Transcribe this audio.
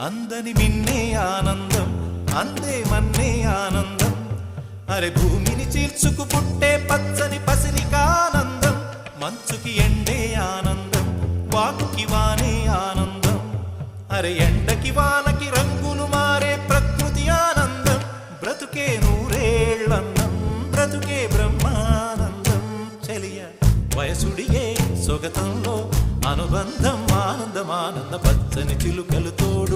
అందని మిన్నే ఆనందం అందే మన్నే ఆనందం అరే భూమిని చీల్చుకు పుట్టే పచ్చని పసిరికానందం మంచుకి ఎండే ఆనందం వాకుకి వానే ఆనందం అరే ఎండకి వానకి రంగులు మారే ప్రకృతి ఆనందం బ్రతుకే నూరేళ్ళన్నం బ్రతుకే బ్రహ్మానందం చెలియ వయసుడియే సొగతంలో అనుబంధం ఆనందమానంద పచ్చని చిలుకలు తోడు